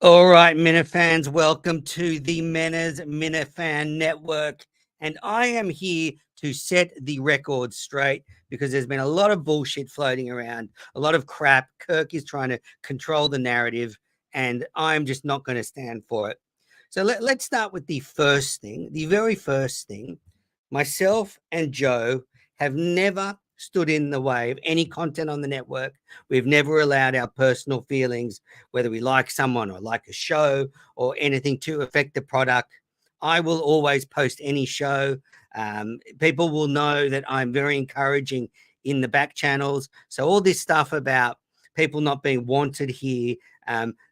All right, Minifans, welcome to the Mena's Minifan Network. And I am here to set the record straight because there's been a lot of bullshit floating around, a lot of crap. Kirk is trying to control the narrative, and I'm just not going to stand for it. So let's start with the first thing, the very first thing. Myself and Joe have never stood in the way of any content on the network. We've never allowed our personal feelings, whether we like someone or like a show or anything, to affect the product. I will always post any show. People will know that I'm very encouraging in the back channels. So all this stuff about people not being wanted here,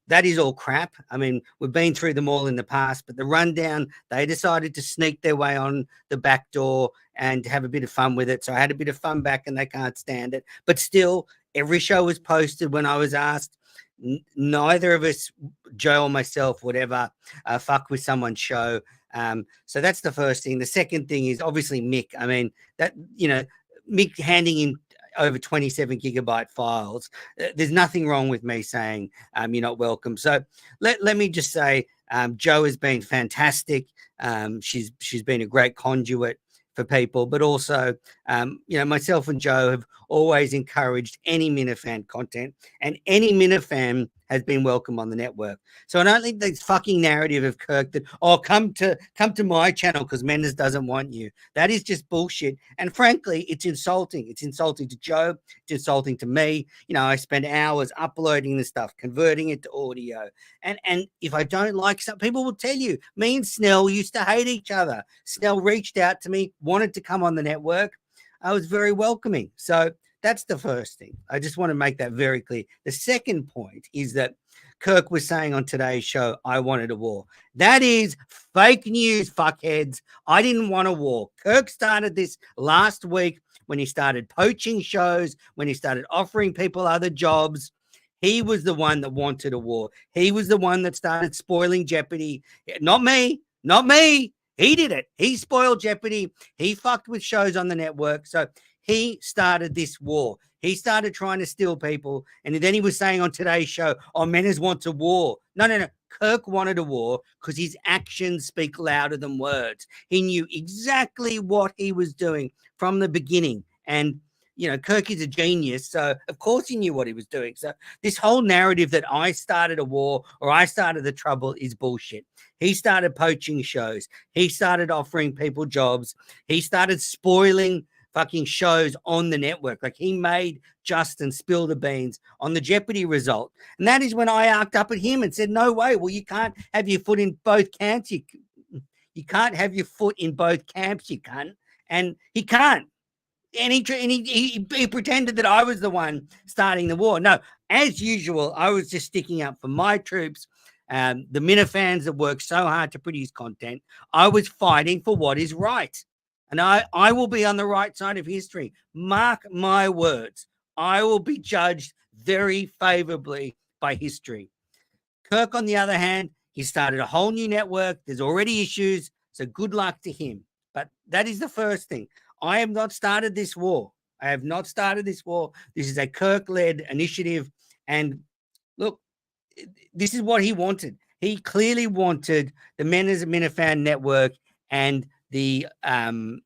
that is all crap. I mean, we've been through them all in the past, but the rundown, they decided to sneak their way on the back door and have a bit of fun with it. So I had a bit of fun back and they can't stand it. But still, every show was posted when I was asked. Neither of us, Joe or myself, would ever fuck with someone's show. So that's the first thing. The second thing is obviously Mick. I mean, that, Mick handing in over 27 gigabyte files. There's nothing wrong with me saying you're not welcome. So let me just say, Joe has been fantastic. She's been a great conduit for people, but also, myself and Joe have always encouraged any Minifan content, and any Minifan has been welcome on the network. So I don't think this fucking narrative of Kirk that, oh, come to my channel because Mendes doesn't want you. That is just bullshit. And frankly, it's insulting. It's insulting to Joe. It's insulting to me. I spend hours uploading the stuff, converting it to audio. And if I don't like something, people will tell you. Me and Snell used to hate each other. Snell reached out to me, wanted to come on the network. I was very welcoming. So that's the first thing. I just want to make that very clear. The second point is that Kirk was saying on today's show, I wanted a war. That is fake news, fuckheads. I didn't want a war. Kirk started this last week when he started poaching shows, when he started offering people other jobs. He was the one that wanted a war. He was the one that started spoiling Jeopardy. Not me. Not me. He did it. He spoiled Jeopardy. He fucked with shows on the network. So he started this war. He started trying to steal people. And then he was saying on today's show, oh, Menace wants a war. No. Kirk wanted a war because his actions speak louder than words. He knew exactly what he was doing from the beginning. And, Kirk is a genius. So, of course, he knew what he was doing. So this whole narrative that I started a war or I started the trouble is bullshit. He started poaching shows. He started offering people jobs. He started spoiling fucking shows on the network. Like, he made Justin spill the beans on the Jeopardy result. And that is when I arced up at him and said, no way. Well, you can't have your foot in both camps. You can't have your foot in both camps, you cunt. And he can't. And he pretended that I was the one starting the war. No, as usual, I was just sticking up for my troops, the Minifans that work so hard to produce content. I was fighting for what is right. And I will be on the right side of history. Mark my words. I will be judged very favorably by history. Kirk, on the other hand, he started a whole new network. There's already issues. So good luck to him. But that is the first thing. I have not started this war. I have not started this war. This is a Kirk-led initiative. And look, this is what he wanted. He clearly wanted the Menace Minifan Network and the KMNS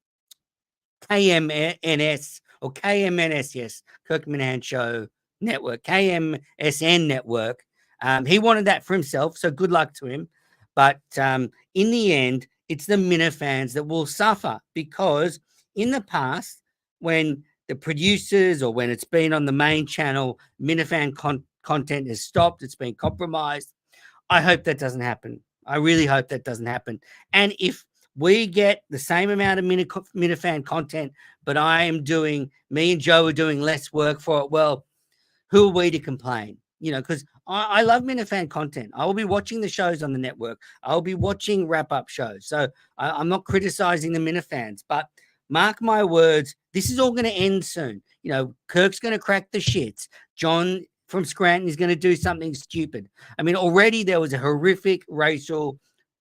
or KMNS, yes, Kirk Minahan Show Network, KMSN Network. He wanted that for himself, so good luck to him. But in the end, it's the Minifans that will suffer, because in the past, when the producers or when it's been on the main channel, Minifan content has stopped, it's been compromised. I hope that doesn't happen. I really hope that doesn't happen. And if we get the same amount of Minifan content, but me and Joe are doing less work for it, well, who are we to complain? Because I love Minifan content. I will be watching the shows on the network. I'll be watching wrap-up shows. So I'm not criticizing the Minifans, but mark my words, this is all going to end soon. Kirk's going to crack the shits. John from Scranton is going to do something stupid. I mean, already there was a horrific racial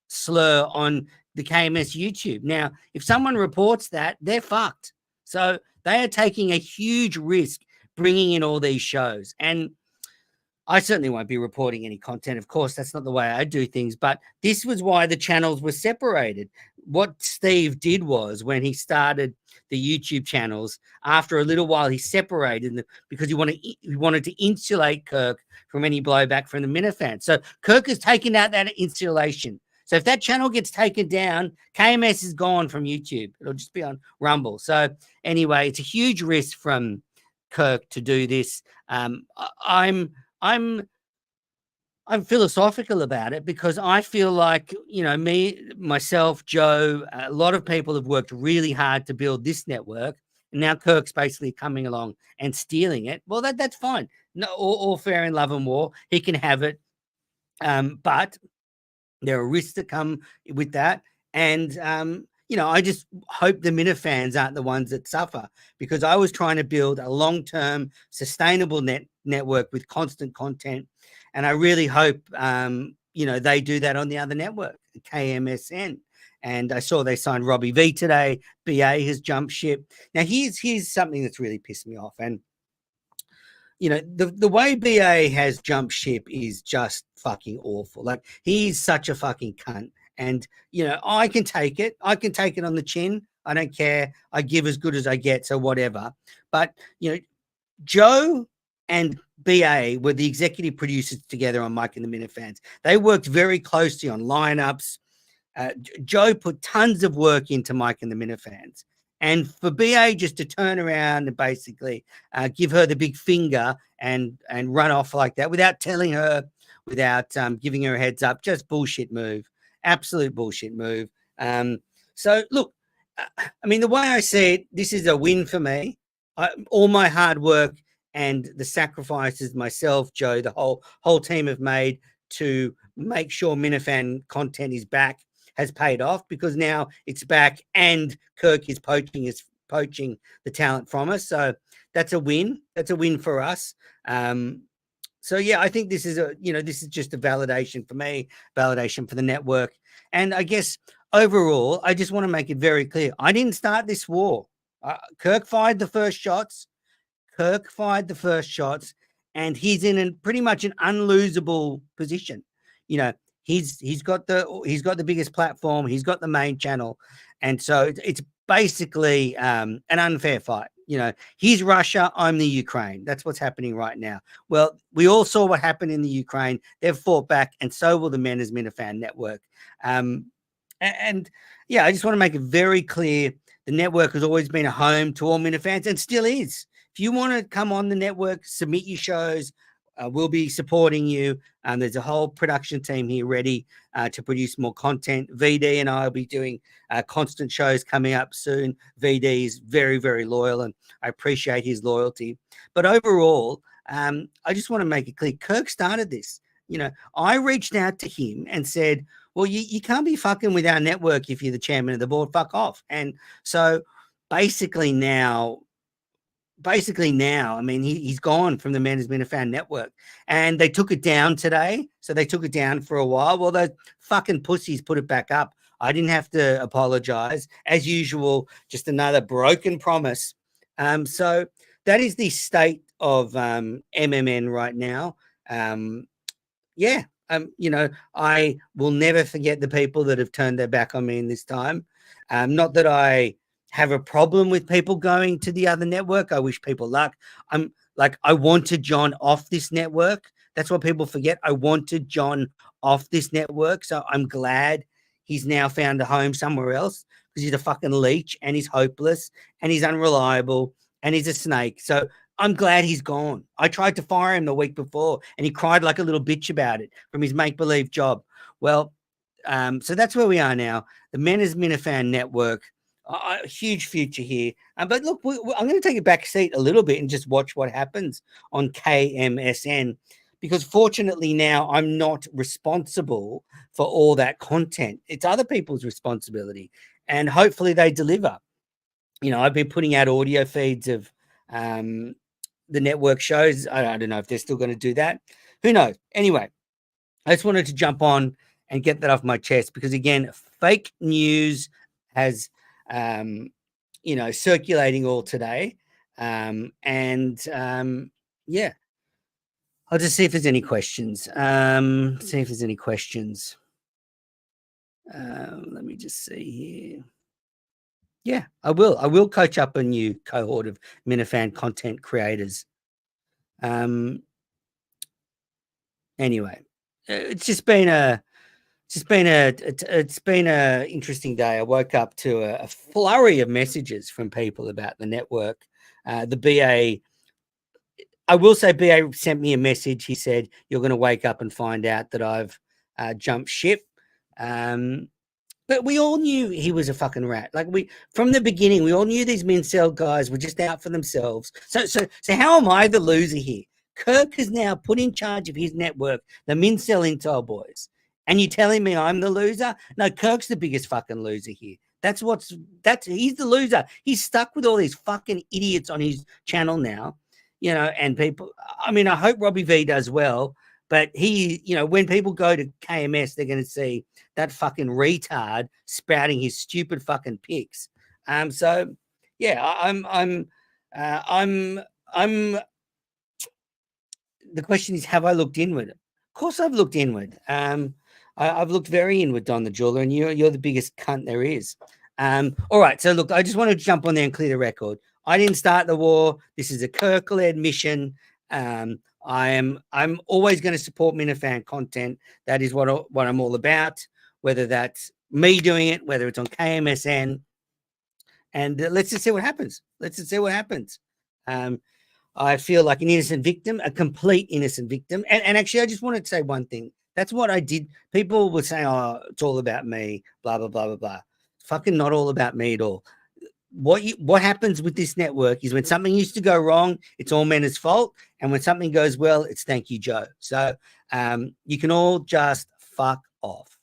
slur on the KMS YouTube. Now, if someone reports that, they're fucked. So they are taking a huge risk bringing in all these shows. And I certainly won't be reporting any content. Of course, that's not the way I do things, but this was why the channels were separated. What Steve did was when he started the YouTube channels, after a little while, he separated them because he wanted to insulate Kirk from any blowback from the Minifans. So Kirk has taken out that insulation. So if that channel gets taken down, KMS is gone from YouTube. It'll just be on Rumble. So anyway, it's a huge risk from Kirk to do this. I'm philosophical about it because I feel like, myself, Joe, a lot of people have worked really hard to build this network. And now Kirk's basically coming along and stealing it. Well, that's fine. No, all fair in love and war. He can have it. But there are risks that come with that. And, I just hope the Minifans aren't the ones that suffer, because I was trying to build a long-term sustainable network with constant content. And I really hope, they do that on the other network, KMSN. And I saw they signed Robbie V today. BA has jumped ship. Now, here's something that's really pissed me off. And the way BA has jumped ship is just fucking awful. Like, he's such a fucking cunt. And, I can take it. I can take it on the chin. I don't care. I give as good as I get. So whatever. But, Joe and BA were the executive producers together on Mike and the Minifans. They worked very closely on lineups. Joe put tons of work into Mike and the Minifans. And for BA just to turn around and basically give her the big finger and run off like that without telling her, without giving her a heads up, just bullshit move. Absolute bullshit move. So, look, the way I see it, this is a win for me. All my hard work and the sacrifices myself, Joe, the whole team have made to make sure Minifan content is back has paid off, because now it's back and Kirk is poaching the talent from us. So that's a win. That's a win for us. So yeah, I think this is this is just a validation for me, validation for the network. And I guess overall, I just want to make it very clear. I didn't start this war. Kirk fired the first shots. And he's in pretty much an unlosable position. He's got the biggest platform. He's got the main channel, and so it's basically an unfair fight. He's Russia, I'm the Ukraine. That's what's happening right now. Well, we all saw what happened in the Ukraine. They've fought back, and so will the Men as Minifan network. And yeah, I just want to make it very clear: the network has always been a home to all Minifans, and still is. If you want to come on the network, submit your shows. We'll be supporting you. There's a whole production team here ready to produce more content. VD and I will be doing constant shows coming up soon. VD is very, very loyal, and I appreciate his loyalty. But overall, I just want to make it clear, Kirk started this. I reached out to him and said, well, you can't be fucking with our network if you're the chairman of the board. Fuck off. And so basically now, he's gone from the Men as Minifan network, and they took it down today. So they took it down for a while. Well, those fucking pussies put it back up. I didn't have to apologize. As usual, just another broken promise. So that is the state of MMN right now. Yeah. I will never forget the people that have turned their back on me in this time. Not that I have a problem with people going to the other network. I wish people luck. I wanted John off this network. That's what people forget. I wanted John off this network. So I'm glad he's now found a home somewhere else, because he's a fucking leech and he's hopeless and he's unreliable and he's a snake. So I'm glad he's gone. I tried to fire him the week before and he cried like a little bitch about it from his make-believe job. Well, so that's where we are now. The Men as Minifan network. A huge future here. But look, I'm going to take a back seat a little bit and just watch what happens on KMSN, because fortunately now I'm not responsible for all that content. It's other people's responsibility, and hopefully they deliver. I've been putting out audio feeds of the network shows. I don't know if they're still going to do that. Who knows? Anyway, I just wanted to jump on and get that off my chest, because again, fake news has circulating all today. Yeah, I'll just see if there's any questions. See if there's any questions. Let me just see here. Yeah, I will. I will coach up a new cohort of Minifan content creators. Anyway, it's just been a interesting day. I woke up to a flurry of messages from people about the network. The BA, I will say, BA sent me a message. He said, "You're going to wake up and find out that I've jumped ship." But we all knew he was a fucking rat. Like, from the beginning, we all knew these Mincel guys were just out for themselves. So how am I the loser here? Kirk is now put in charge of his network, the Mincel Intel boys. And you're telling me I'm the loser? No, Kirk's the biggest fucking loser here. He's the loser. He's stuck with all these fucking idiots on his channel now, and people. I mean, I hope Robbie V does well, but when people go to KMS, they're going to see that fucking retard spouting his stupid fucking pics. So yeah, I'm the question is, have I looked inward? Of course I've looked inward. I've looked very inward, Don the Jeweler, and you're the biggest cunt there is. All right, so look, I just want to jump on there and clear the record. I didn't start the war. This is a Kirk-led mission. I'm always going to support Minifan content. That is what I'm all about, whether that's me doing it, whether it's on KMSN. And let's just see what happens. I feel like an innocent victim, a complete innocent victim. And actually, I just wanted to say one thing. That's what I did. People were saying, "Oh, it's all about me," blah, blah, blah, blah, blah. It's fucking not all about me at all. What happens with this network is when something used to go wrong, it's all Mena's fault. And when something goes well, it's thank you, Joe. So you can all just fuck off.